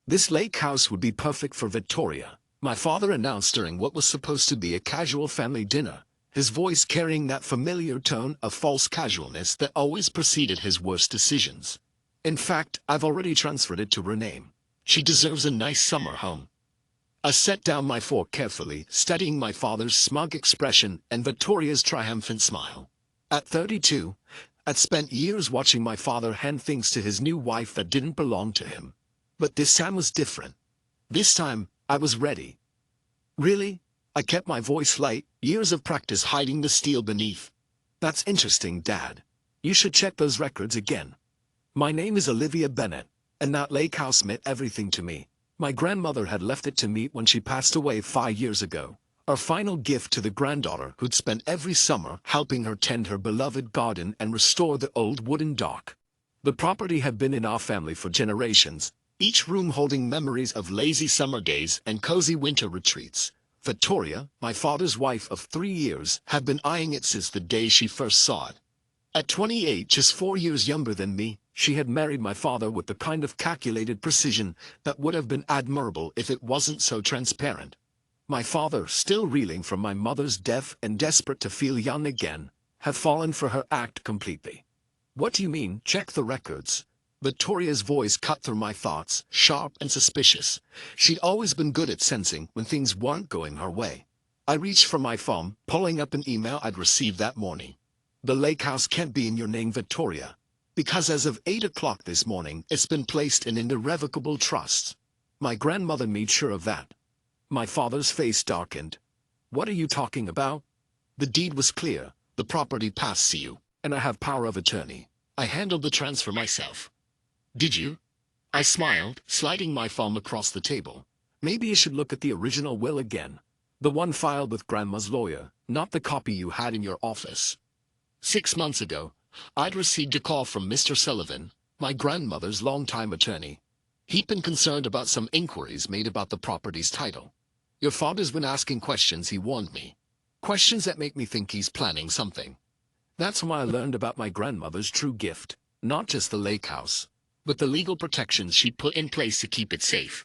This lake house would be perfect for Victoria, my father announced during what was supposed to be a casual family dinner, his voice carrying that familiar tone of false casualness that always preceded his worst decisions. In fact, I've already transferred it to her name. She deserves a nice summer home. I set down my fork carefully, studying my father's smug expression and Victoria's triumphant smile. At 32, I'd spent years watching my father hand things to his new wife that didn't belong to him. But this time was different. This time, I was ready. Really? I kept my voice light, years of practice hiding the steel beneath. That's interesting, Dad. You should check those records again. My name is Olivia Bennett, and that lake house meant everything to me. My grandmother had left it to me when she passed away 5 years ago. Our final gift to the granddaughter who'd spent every summer helping her tend her beloved garden and restore the old wooden dock. The property had been in our family for generations, each room holding memories of lazy summer days and cozy winter retreats. Victoria, my father's wife of 3 years, had been eyeing it since the day she first saw it. At 28, just 4 years younger than me, she had married my father with the kind of calculated precision that would have been admirable if it wasn't so transparent. My father, still reeling from my mother's death and desperate to feel young again, had fallen for her act completely. What do you mean, check the records? Victoria's voice cut through my thoughts, sharp and suspicious. She'd always been good at sensing when things weren't going her way. I reached for my phone, pulling up an email I'd received that morning. The lake house can't be in your name, Victoria, because as of 8 o'clock this morning, it's been placed in an irrevocable trust. My grandmother made sure of that. My father's face darkened. What are you talking about? The deed was clear. The property passed to you, and I have power of attorney. I handled the transfer myself. Did you? I smiled, sliding my phone across the table. Maybe you should look at the original will again. The one filed with Grandma's lawyer, not the copy you had in your office. 6 months ago, I'd received a call from Mr. Sullivan, my grandmother's longtime attorney. He'd been concerned about some inquiries made about the property's title. Your father's been asking questions, he warned me. Questions that make me think he's planning something. That's why I learned about my grandmother's true gift, not just the lake house, but the legal protections she'd put in place to keep it safe.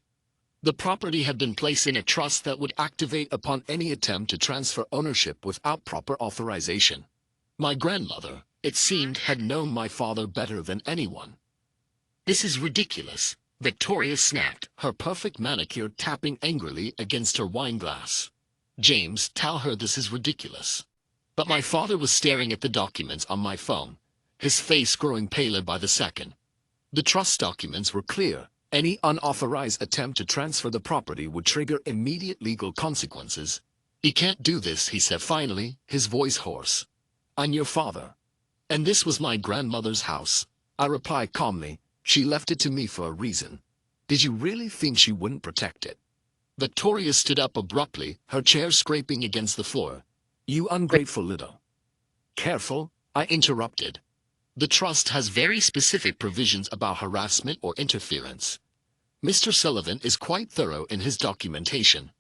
The property had been placed in a trust that would activate upon any attempt to transfer ownership without proper authorization. My grandmother, it seemed, had known my father better than anyone. This is ridiculous, Victoria snapped, her perfect manicure tapping angrily against her wine glass. James, tell her this is ridiculous. But my father was staring at the documents on my phone, his face growing paler by the second. The trust documents were clear. Any unauthorized attempt to transfer the property would trigger immediate legal consequences. You can't do this, he said finally, his voice hoarse. I'm your father. And this was my grandmother's house. I replied calmly. She left it to me for a reason. Did you really think she wouldn't protect it? Victoria stood up abruptly, her chair scraping against the floor. You ungrateful little. Careful, I interrupted. The trust has very specific provisions about harassment or interference. Mr. Sullivan is quite thorough in his documentation.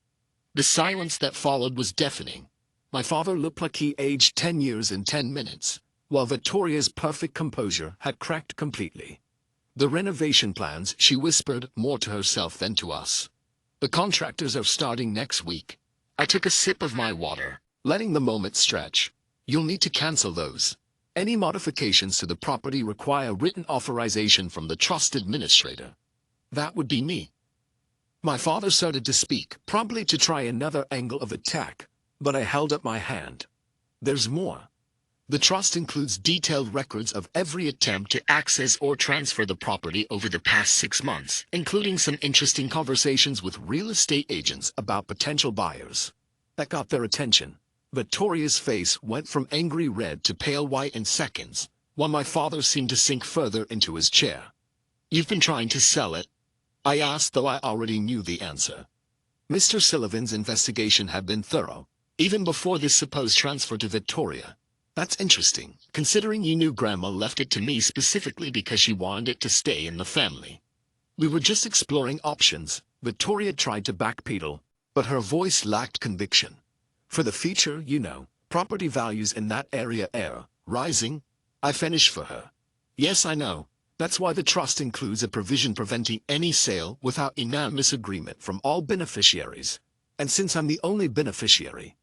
The silence that followed was deafening. My father looked like he aged 10 years in 10 minutes, while Victoria's perfect composure had cracked completely. The renovation plans, she whispered, more to herself than to us. The contractors are starting next week. I took a sip of my water, letting the moment stretch. You'll need to cancel those. Any modifications to the property require written authorization from the trust administrator. That would be me. My father started to speak, probably to try another angle of attack, but I held up my hand. There's more. The trust includes detailed records of every attempt to access or transfer the property over the past 6 months, including some interesting conversations with real estate agents about potential buyers. That got their attention. Victoria's face went from angry red to pale white in seconds, while my father seemed to sink further into his chair. You've been trying to sell it? I asked, though I already knew the answer. Mr. Sullivan's investigation had been thorough, even before this supposed transfer to Victoria. That's interesting, considering you knew Grandma left it to me specifically because she wanted it to stay in the family. We were just exploring options. Victoria tried to backpedal, but her voice lacked conviction. For the future, you know, property values in that area are rising. I finished for her. Yes, I know. That's why the trust includes a provision preventing any sale without unanimous agreement from all beneficiaries. And since I'm the only beneficiary,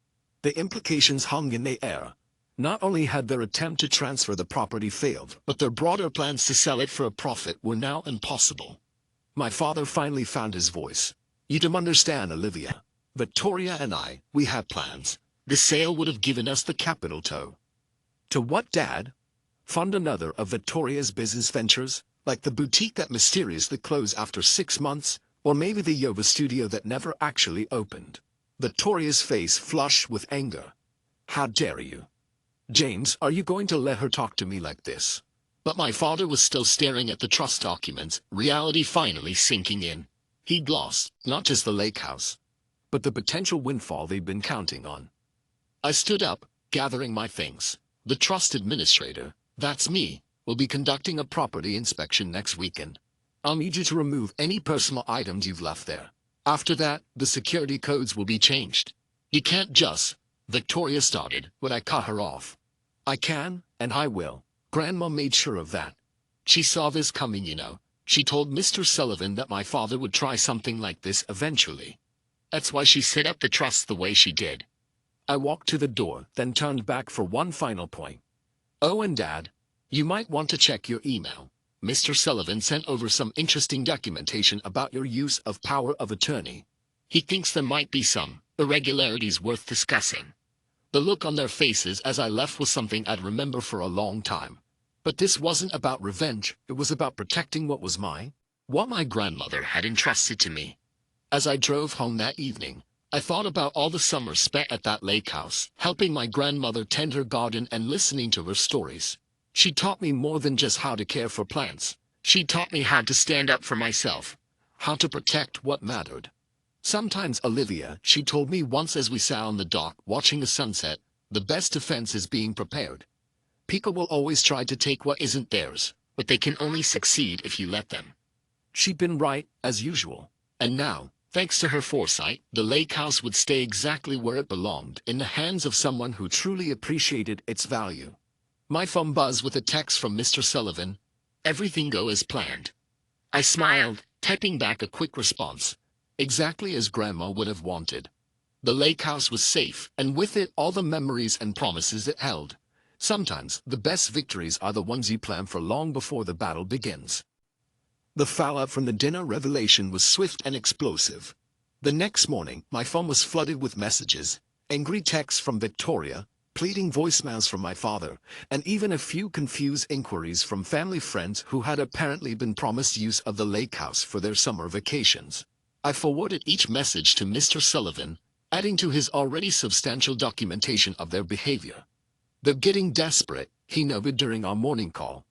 the implications hung in the air. Not only had their attempt to transfer the property failed, but their broader plans to sell it for a profit were now impossible. My father finally found his voice. You don't understand, Olivia. Victoria and I, we had plans. The sale would have given us the capital to what, Dad? Fund another of Victoria's business ventures, like the boutique that mysteriously closed after 6 months, or maybe the yoga studio that never actually opened. Victoria's face flushed with anger. How dare you? James, are you going to let her talk to me like this? But my father was still staring at the trust documents, reality finally sinking in. He'd lost, not just the lake house, but the potential windfall they'd been counting on. I stood up, gathering my things. The trust administrator, that's me, will be conducting a property inspection next weekend. I'll need you to remove any personal items you've left there. After that, the security codes will be changed. You can't just... Victoria started, but I cut her off. I can, and I will. Grandma made sure of that. She saw this coming, you know. She told Mr. Sullivan that my father would try something like this eventually. That's why she set up the trust the way she did. I walked to the door, then turned back for one final point. Oh, and Dad, you might want to check your email. Mr. Sullivan sent over some interesting documentation about your use of power of attorney. He thinks there might be some irregularities worth discussing. The look on their faces as I left was something I'd remember for a long time. But this wasn't about revenge, it was about protecting what was mine, what my grandmother had entrusted to me. As I drove home that evening, I thought about all the summers spent at that lake house, helping my grandmother tend her garden and listening to her stories. She taught me more than just how to care for plants. She taught me how to stand up for myself, how to protect what mattered. Sometimes, Olivia, she told me once as we sat on the dock watching the sunset, the best defense is being prepared. People will always try to take what isn't theirs, but they can only succeed if you let them. She'd been right, as usual. And now, thanks to her foresight, the lake house would stay exactly where it belonged, in the hands of someone who truly appreciated its value. My phone buzzed with a text from Mr. Sullivan. Everything go as planned. I smiled, typing back a quick response. Exactly as Grandma would have wanted. The lake house was safe, and with it all the memories and promises it held. Sometimes, the best victories are the ones you plan for long before the battle begins. The fallout from the dinner revelation was swift and explosive. The next morning, my phone was flooded with messages, angry texts from Victoria, pleading voicemails from my father, and even a few confused inquiries from family friends who had apparently been promised use of the lake house for their summer vacations. I forwarded each message to Mr. Sullivan, adding to his already substantial documentation of their behavior. They're getting desperate, he noted during our morning call.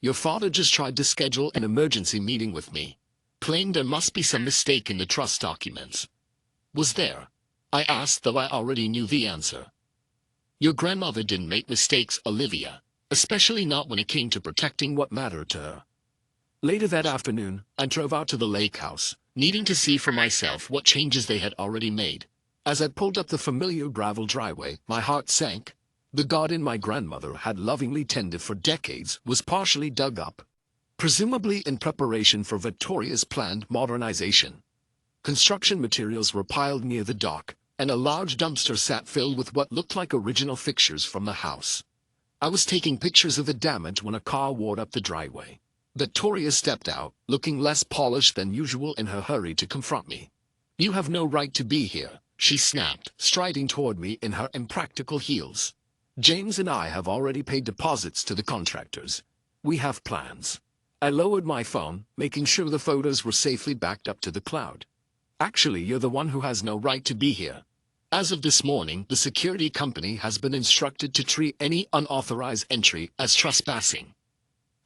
Your father just tried to schedule an emergency meeting with me, claimed there must be some mistake in the trust documents. Was there? I asked, though I already knew the answer. Your grandmother didn't make mistakes, Olivia, especially not when it came to protecting what mattered to her. Later that afternoon, I drove out to the lake house, needing to see for myself what changes they had already made. As I pulled up the familiar gravel driveway, my heart sank. The garden my grandmother had lovingly tended for decades was partially dug up, presumably in preparation for Victoria's planned modernization. Construction materials were piled near the dock, and a large dumpster sat filled with what looked like original fixtures from the house. I was taking pictures of the damage when a car whirled up the driveway. Victoria stepped out, looking less polished than usual in her hurry to confront me. You have no right to be here, she snapped, striding toward me in her impractical heels. James and I have already paid deposits to the contractors. We have plans. I lowered my phone, making sure the photos were safely backed up to the cloud. Actually, you're the one who has no right to be here. As of this morning, the security company has been instructed to treat any unauthorized entry as trespassing.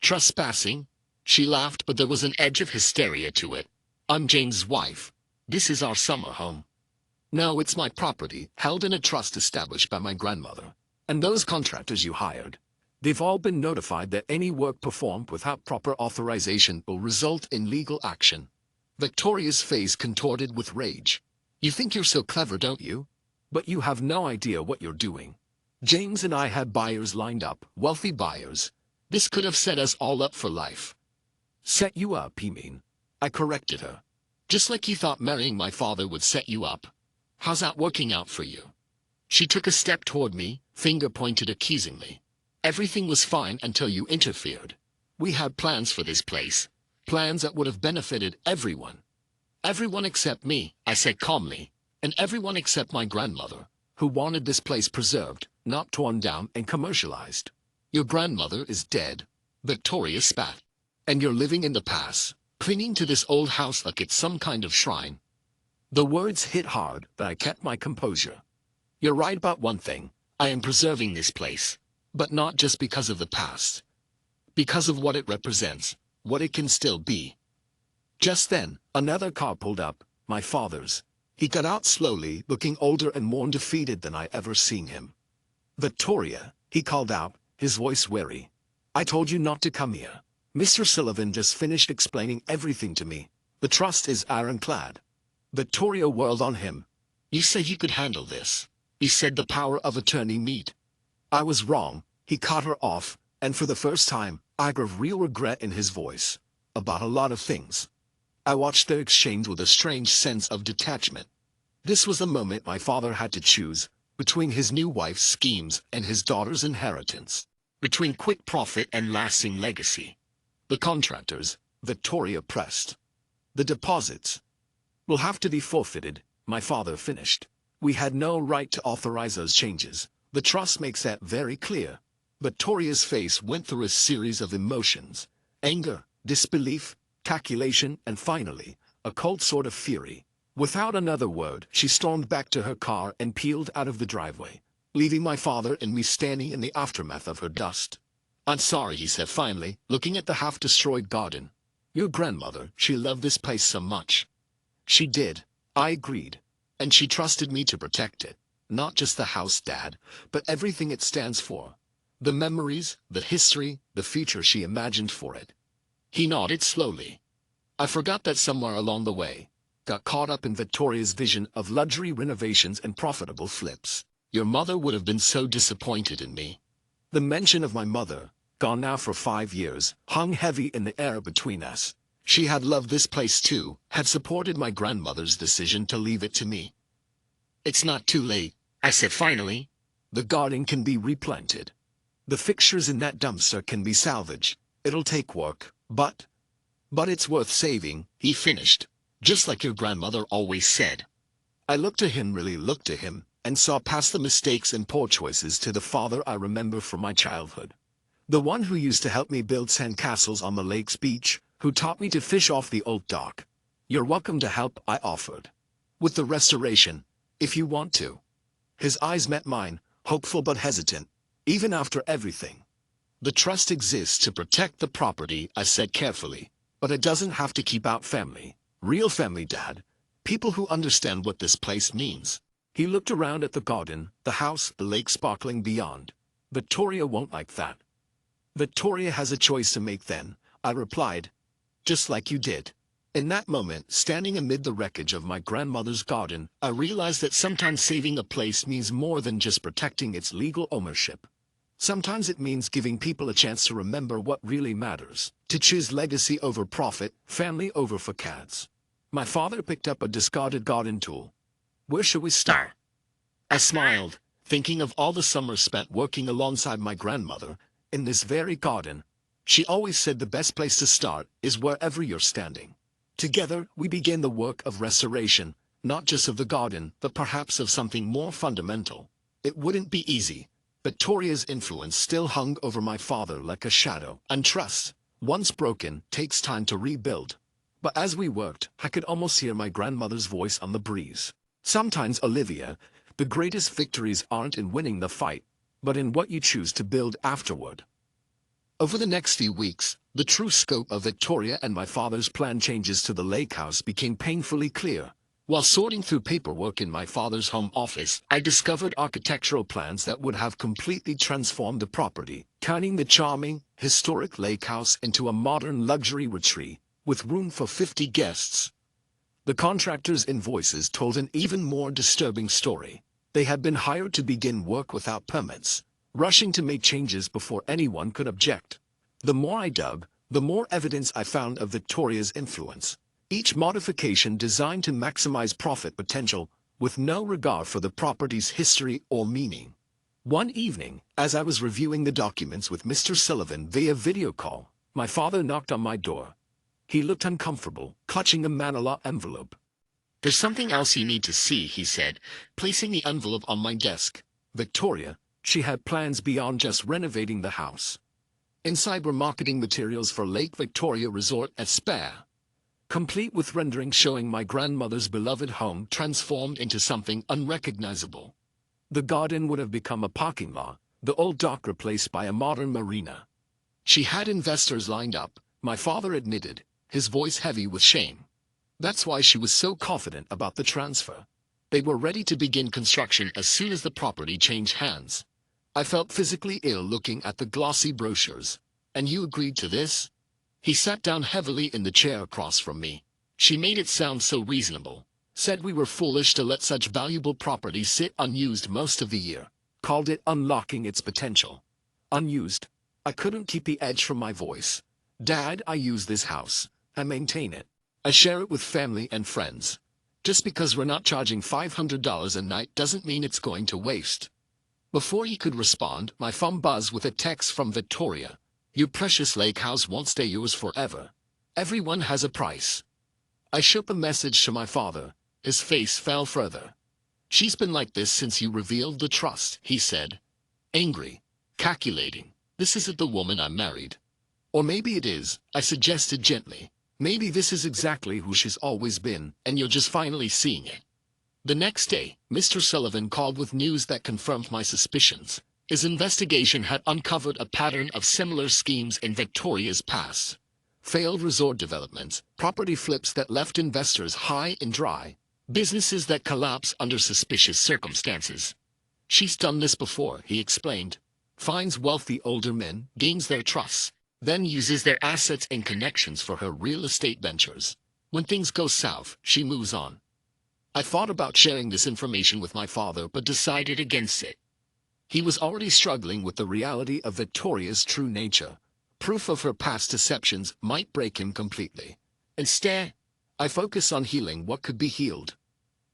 Trespassing? She laughed, but there was an edge of hysteria to it. I'm Jane's wife. This is our summer home. No, it's my property, held in a trust established by my grandmother. And those contractors you hired, they've all been notified that any work performed without proper authorization will result in legal action. Victoria's face contorted with rage. You think you're so clever, don't you? But you have no idea what you're doing. James and I had buyers lined up, wealthy buyers. This could have set us all up for life. Set you up, you mean? I corrected her. Just like you thought marrying my father would set you up. How's that working out for you? She took a step toward me, finger pointed accusingly. Everything was fine until you interfered. We had plans for this place. Plans that would have benefited everyone. Everyone except me, I said calmly. And everyone except my grandmother, who wanted this place preserved, not torn down and commercialized. Your grandmother is dead. Victoria spat. And you're living in the past, clinging to this old house like it's some kind of shrine. The words hit hard, but I kept my composure. You're right about one thing. I am preserving this place. But not just because of the past. Because of what it represents, what it can still be. Just then, another car pulled up, my father's. He got out slowly, looking older and more defeated than I ever seen him. Victoria, he called out, his voice weary. I told you not to come here. Mr. Sullivan just finished explaining everything to me. The trust is ironclad. Victoria whirled on him. You said you could handle this. You said the power of attorney meet. I was wrong. He cut her off, and for the first time, I heard real regret in his voice. About a lot of things. I watched their exchange with a strange sense of detachment. This was the moment my father had to choose, between his new wife's schemes and his daughter's inheritance. Between quick profit and lasting legacy. The contractors, Victoria pressed. The deposits will have to be forfeited, my father finished. We had no right to authorize those changes. The trust makes that very clear. Victoria's face went through a series of emotions. Anger, disbelief, calculation, and finally, a cold sort of fury. Without another word, she stormed back to her car and peeled out of the driveway, leaving my father and me standing in the aftermath of her dust. I'm sorry, he said finally, looking at the half-destroyed garden. Your grandmother, she loved this place so much. She did, I agreed. And she trusted me to protect it. Not just the house, Dad, but everything it stands for. The memories, the history, the future she imagined for it. He nodded slowly. I forgot that somewhere along the way. Got caught up in Victoria's vision of luxury renovations and profitable flips. Your mother would have been so disappointed in me. The mention of my mother, gone now for 5 years, hung heavy in the air between us. She had loved this place too, had supported my grandmother's decision to leave it to me. It's not too late, I said finally. The garden can be replanted. The fixtures in that dumpster can be salvaged. It'll take work, but it's worth saving, he finished. Just like your grandmother always said. I looked to him, really looked to him, and saw past the mistakes and poor choices to the father I remember from my childhood. The one who used to help me build sandcastles on the lake's beach, who taught me to fish off the old dock. You're welcome to help, I offered. With the restoration, if you want to. His eyes met mine, hopeful but hesitant, even after everything. The trust exists to protect the property, I said carefully, but it doesn't have to keep out family. Real family, Dad. People who understand what this place means. He looked around at the garden, the house, the lake sparkling beyond. Victoria won't like that. Victoria has a choice to make then, I replied. Just like you did. In that moment, standing amid the wreckage of my grandmother's garden, I realized that sometimes saving a place means more than just protecting its legal ownership. Sometimes it means giving people a chance to remember what really matters, to choose legacy over profit, family over facades. My father picked up a discarded garden tool. Where should we start? I smiled, thinking of all the summers spent working alongside my grandmother, in this very garden. She always said the best place to start is wherever you're standing. Together, we began the work of restoration, not just of the garden, but perhaps of something more fundamental. It wouldn't be easy. Victoria's influence still hung over my father like a shadow, and trust, once broken, takes time to rebuild. But as we worked, I could almost hear my grandmother's voice on the breeze. Sometimes, Olivia, the greatest victories aren't in winning the fight, but in what you choose to build afterward. Over the next few weeks, the true scope of Victoria and my father's planned changes to the lake house became painfully clear. While sorting through paperwork in my father's home office, I discovered architectural plans that would have completely transformed the property, turning the charming, historic lake house into a modern luxury retreat, with room for 50 guests. The contractors' invoices told an even more disturbing story. They had been hired to begin work without permits, rushing to make changes before anyone could object. The more I dug, the more evidence I found of Victoria's influence. Each modification designed to maximize profit potential, with no regard for the property's history or meaning. One evening, as I was reviewing the documents with Mr. Sullivan via video call, my father knocked on my door. He looked uncomfortable, clutching a manila envelope. "There's something else you need to see," he said, placing the envelope on my desk. Victoria, she had plans beyond just renovating the house. Inside were marketing materials for Lake Victoria Resort and Spa, complete with renderings showing my grandmother's beloved home transformed into something unrecognizable. The garden would have become a parking lot, the old dock replaced by a modern marina. She had investors lined up, my father admitted, his voice heavy with shame. That's why she was so confident about the transfer. They were ready to begin construction as soon as the property changed hands. I felt physically ill looking at the glossy brochures. "And you agreed to this?" He sat down heavily in the chair across from me. "She made it sound so reasonable. Said we were foolish to let such valuable property sit unused most of the year. Called it unlocking its potential." Unused? I couldn't keep the edge from my voice. "Dad, I use this house. I maintain it. I share it with family and friends. Just because we're not charging $500 a night doesn't mean it's going to waste." Before he could respond, my phone buzzed with a text from Victoria. "Your precious lake house won't stay yours forever. Everyone has a price." I shot the message to my father. His face fell further. "She's been like this since you revealed the trust," he said. Angry, calculating. "This isn't the woman I married." "Or maybe it is," I suggested gently. "Maybe this is exactly who she's always been, and you're just finally seeing it." The next day, Mr. Sullivan called with news that confirmed my suspicions. His investigation had uncovered a pattern of similar schemes in Victoria's past. Failed resort developments, property flips that left investors high and dry, businesses that collapse under suspicious circumstances. "She's done this before," he explained. "Finds wealthy older men, gains their trust, then uses their assets and connections for her real estate ventures. When things go south, she moves on." I thought about sharing this information with my father but decided against it. He was already struggling with the reality of Victoria's true nature. Proof of her past deceptions might break him completely. Instead, I focused on healing what could be healed.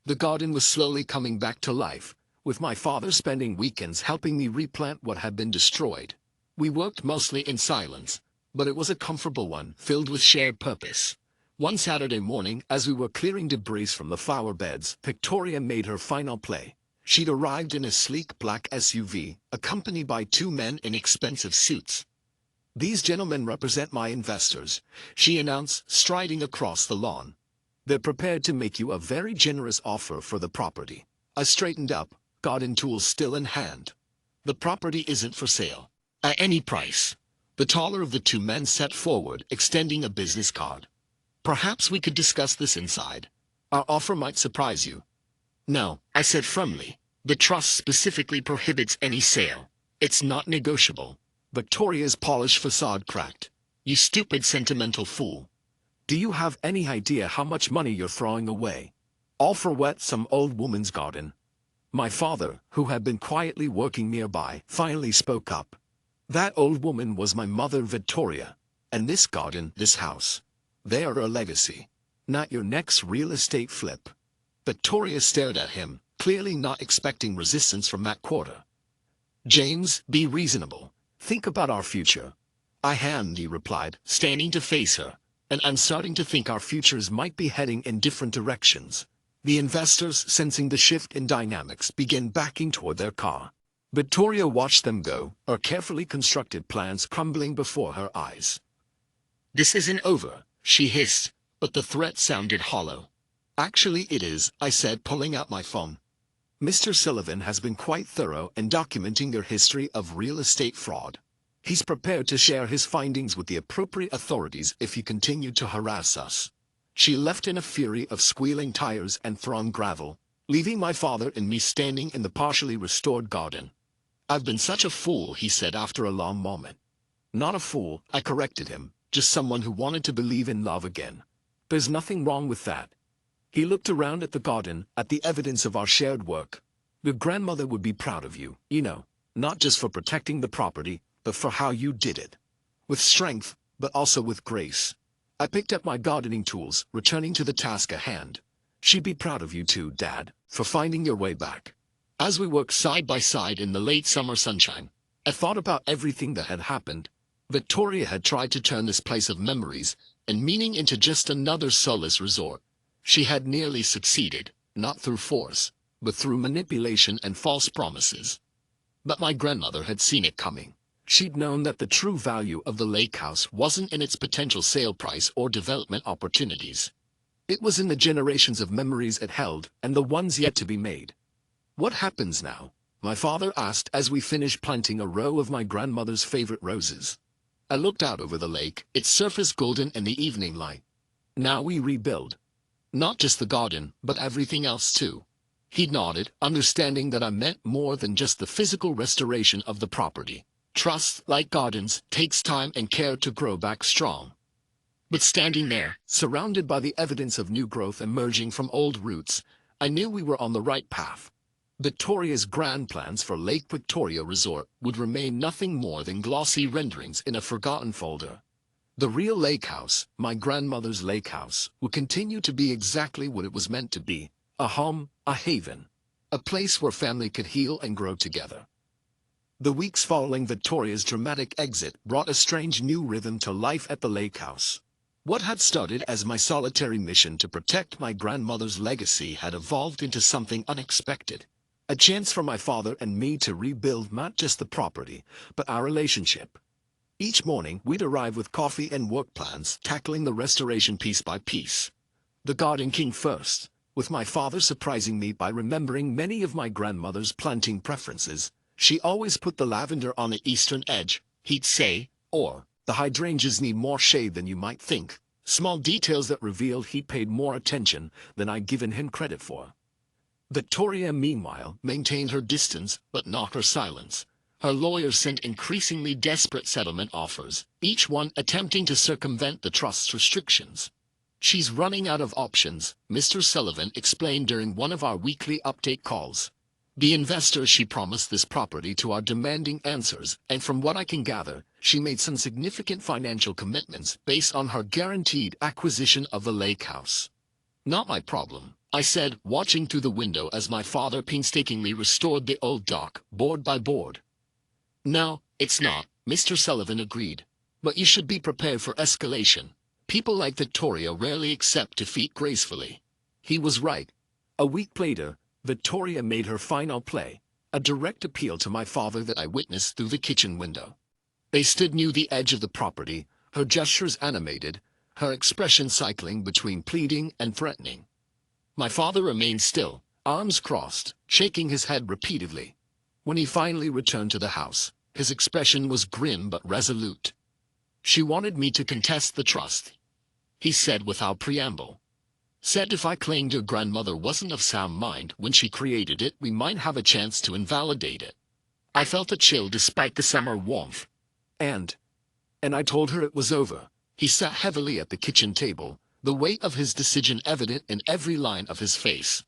The garden was slowly coming back to life, with my father spending weekends helping me replant what had been destroyed. We worked mostly in silence, but it was a comfortable one, filled with shared purpose. One Saturday morning, as we were clearing debris from the flower beds, Victoria made her final play. She'd arrived in a sleek black SUV, accompanied by two men in expensive suits. "These gentlemen represent my investors," she announced, striding across the lawn. "They're prepared to make you a very generous offer for the property." I straightened up, garden tools still in hand. "The property isn't for sale. At any price." The taller of the two men sat forward, extending a business card. "Perhaps we could discuss this inside. Our offer might surprise you." "No," I said firmly. "The trust specifically prohibits any sale. It's not negotiable." Victoria's polished facade cracked. "You stupid sentimental fool. Do you have any idea how much money you're throwing away? All for what, some old woman's garden?" My father, who had been quietly working nearby, finally spoke up. "That old woman was my mother Victoria. And this garden, this house, they are a legacy, not your next real estate flip." Victoria stared at him, clearly not expecting resistance from that quarter. "James, be reasonable. Think about our future." He replied, standing to face her. "And I'm starting to think our futures might be heading in different directions." The investors, sensing the shift in dynamics, began backing toward their car. Victoria watched them go, her carefully constructed plans crumbling before her eyes. "This isn't over," she hissed, but the threat sounded hollow. "Actually it is," I said, pulling out my phone. "Mr. Sullivan has been quite thorough in documenting your history of real estate fraud. He's prepared to share his findings with the appropriate authorities if you continue to harass us." She left in a fury of squealing tires and thrown gravel, leaving my father and me standing in the partially restored garden. "I've been such a fool," he said after a long moment. "Not a fool," I corrected him, "just someone who wanted to believe in love again. There's nothing wrong with that." He looked around at the garden, at the evidence of our shared work. "Your grandmother would be proud of you, not just for protecting the property, but for how you did it. With strength, but also with grace. I picked up my gardening tools, returning to the task at hand. She'd be proud of you too, Dad, for finding your way back. As we worked side by side in the late summer sunshine, I thought about everything that had happened. Victoria had tried to turn this place of memories and meaning into just another soulless resort. She had nearly succeeded, not through force, but through manipulation and false promises. But my grandmother had seen it coming. She'd known that the true value of the lake house wasn't in its potential sale price or development opportunities. It was in the generations of memories it held and the ones yet to be made. What happens now? My father asked as we finished planting a row of my grandmother's favorite roses. I looked out over the lake, its surface golden in the evening light. Now we rebuild. Not just the garden, but everything else too. He nodded, understanding that I meant more than just the physical restoration of the property. Trust, like gardens, takes time and care to grow back strong. But standing there, surrounded by the evidence of new growth emerging from old roots, I knew we were on the right path. Victoria's grand plans for Lake Victoria Resort would remain nothing more than glossy renderings in a forgotten folder. The real lake house, my grandmother's lake house, would continue to be exactly what it was meant to be: a home, a haven, a place where family could heal and grow together. The weeks following Victoria's dramatic exit brought a strange new rhythm to life at the lake house. What had started as my solitary mission to protect my grandmother's legacy had evolved into something unexpected. A chance for my father and me to rebuild not just the property, but our relationship. Each morning, we'd arrive with coffee and work plans, tackling the restoration piece by piece. The garden came first, with my father surprising me by remembering many of my grandmother's planting preferences. She always put the lavender on the eastern edge, he'd say, or the hydrangeas need more shade than you might think. Small details that revealed he paid more attention than I'd given him credit for. Victoria, meanwhile, maintained her distance, but not her silence. Her lawyers sent increasingly desperate settlement offers, each one attempting to circumvent the trust's restrictions. She's running out of options, Mr. Sullivan explained during one of our weekly update calls. The investors she promised this property to are demanding answers, and from what I can gather, she made some significant financial commitments based on her guaranteed acquisition of the lake house. Not my problem, I said, watching through the window as my father painstakingly restored the old dock, board by board. No, it's not, Mr. Sullivan agreed. But you should be prepared for escalation. People like Victoria rarely accept defeat gracefully. He was right. A week later, Victoria made her final play, a direct appeal to my father that I witnessed through the kitchen window. They stood near the edge of the property, her gestures animated, her expression cycling between pleading and threatening. My father remained still, arms crossed, shaking his head repeatedly. When he finally returned to the house, his expression was grim but resolute. She wanted me to contest the trust, he said without preamble. Said if I claimed your grandmother wasn't of sound mind when she created it, we might have a chance to invalidate it. I felt a chill despite the summer warmth. And I told her it was over. He sat heavily at the kitchen table, the weight of his decision evident in every line of his face.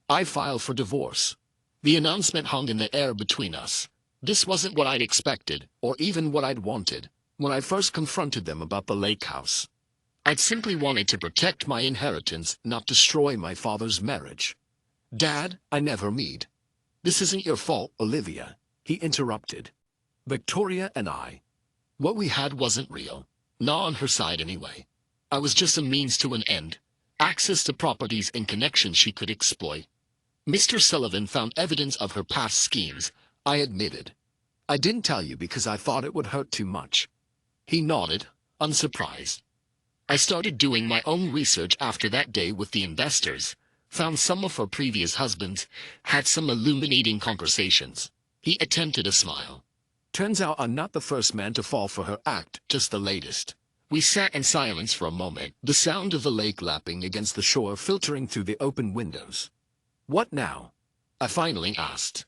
I filed for divorce. The announcement hung in the air between us. This wasn't what I'd expected, or even what I'd wanted, when I first confronted them about the lake house. I'd simply wanted to protect my inheritance, not destroy my father's marriage. Dad, I never mean. This isn't your fault, Olivia, he interrupted. Victoria and I. What we had wasn't real. Not on her side anyway. I was just a means to an end. Access to properties and connections she could exploit. Mr. Sullivan found evidence of her past schemes, I admitted. I didn't tell you because I thought it would hurt too much. He nodded, unsurprised. I started doing my own research after that day with the investors, found some of her previous husbands, had some illuminating conversations. He attempted a smile. Turns out I'm not the first man to fall for her act, just the latest. We sat in silence for a moment, the sound of the lake lapping against the shore filtering through the open windows. What now? I finally asked.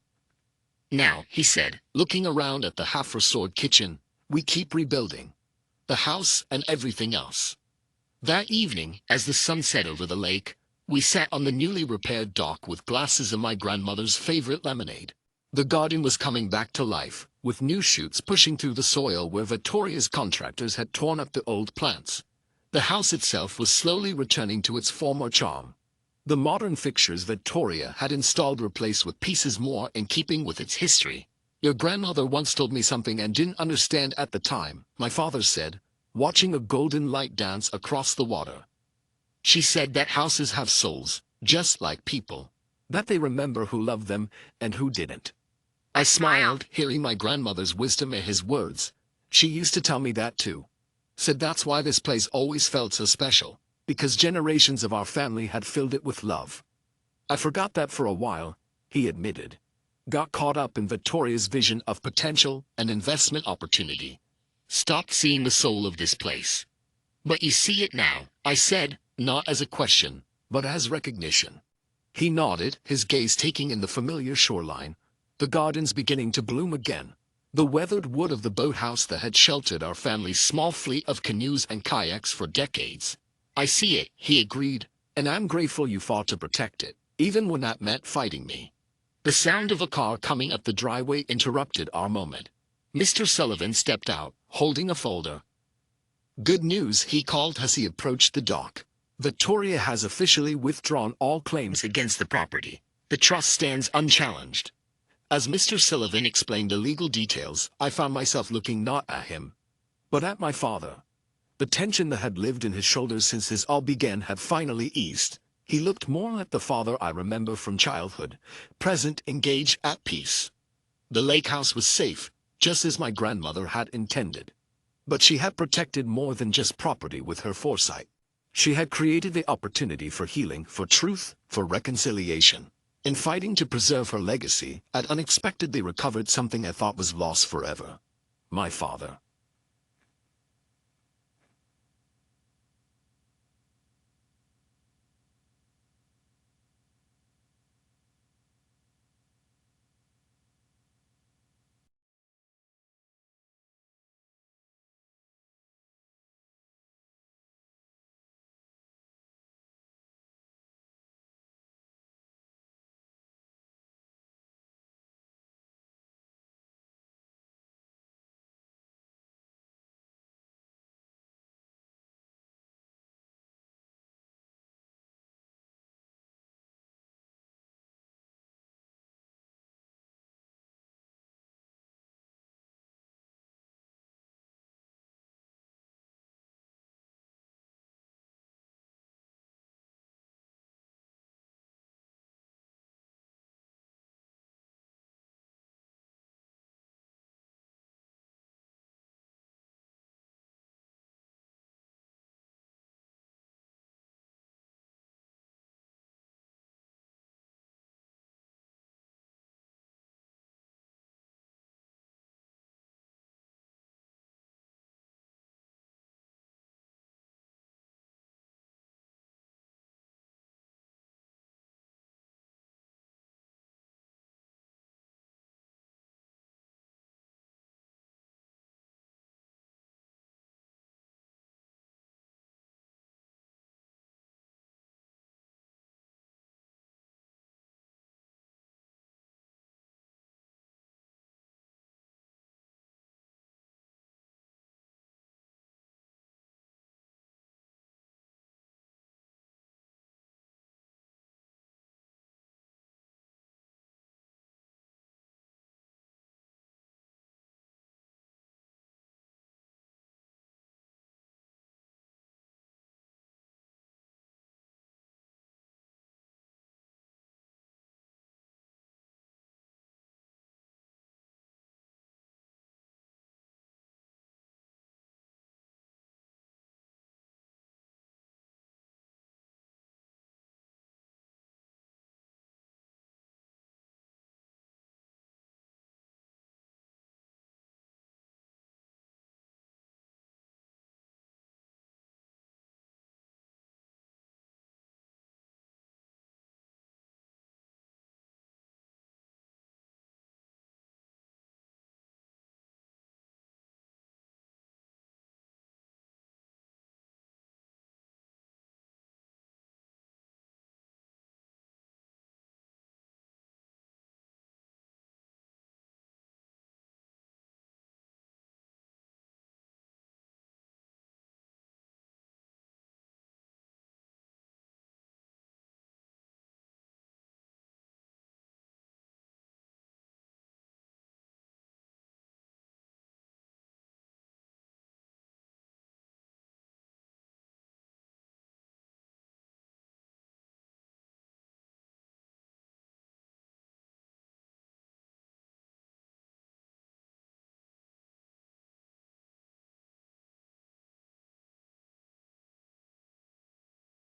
Now, he said, looking around at the half-restored kitchen, we keep rebuilding. The house and everything else. That evening, as the sun set over the lake, we sat on the newly repaired dock with glasses of my grandmother's favorite lemonade. The garden was coming back to life, with new shoots pushing through the soil where Vittoria's contractors had torn up the old plants. The house itself was slowly returning to its former charm. The modern fixtures Vittoria had installed replaced with pieces more in keeping with its history. "Your grandmother once told me something and didn't understand at the time," my father said, watching a golden light dance across the water. "She said that houses have souls, just like people. That they remember who loved them and who didn't." I smiled, hearing my grandmother's wisdom in his words. She used to tell me that too. Said that's why this place always felt so special, because generations of our family had filled it with love. "I forgot that for a while," he admitted. "Got caught up in Vittoria's vision of potential and investment opportunity. Stopped seeing the soul of this place." "But you see it now," I said, not as a question, but as recognition. He nodded, his gaze taking in the familiar shoreline, the gardens beginning to bloom again, the weathered wood of the boathouse that had sheltered our family's small fleet of canoes and kayaks for decades. "I see it," he agreed, "and I'm grateful you fought to protect it, even when that meant fighting me." The sound of a car coming up the driveway interrupted our moment. Mr. Sullivan stepped out, holding a folder. "Good news," he called as he approached the dock. "Vittoria has officially withdrawn all claims against the property. The trust stands unchallenged." As Mr. Sullivan explained the legal details, I found myself looking not at him, but at my father. The tension that had lived in his shoulders since this all began had finally eased. He looked more like the father I remember from childhood, present, engaged, at peace. The lake house was safe, just as my grandmother had intended. But she had protected more than just property with her foresight. She had created the opportunity for healing, for truth, for reconciliation. In fighting to preserve her legacy, I'd unexpectedly recovered something I thought was lost forever. My father.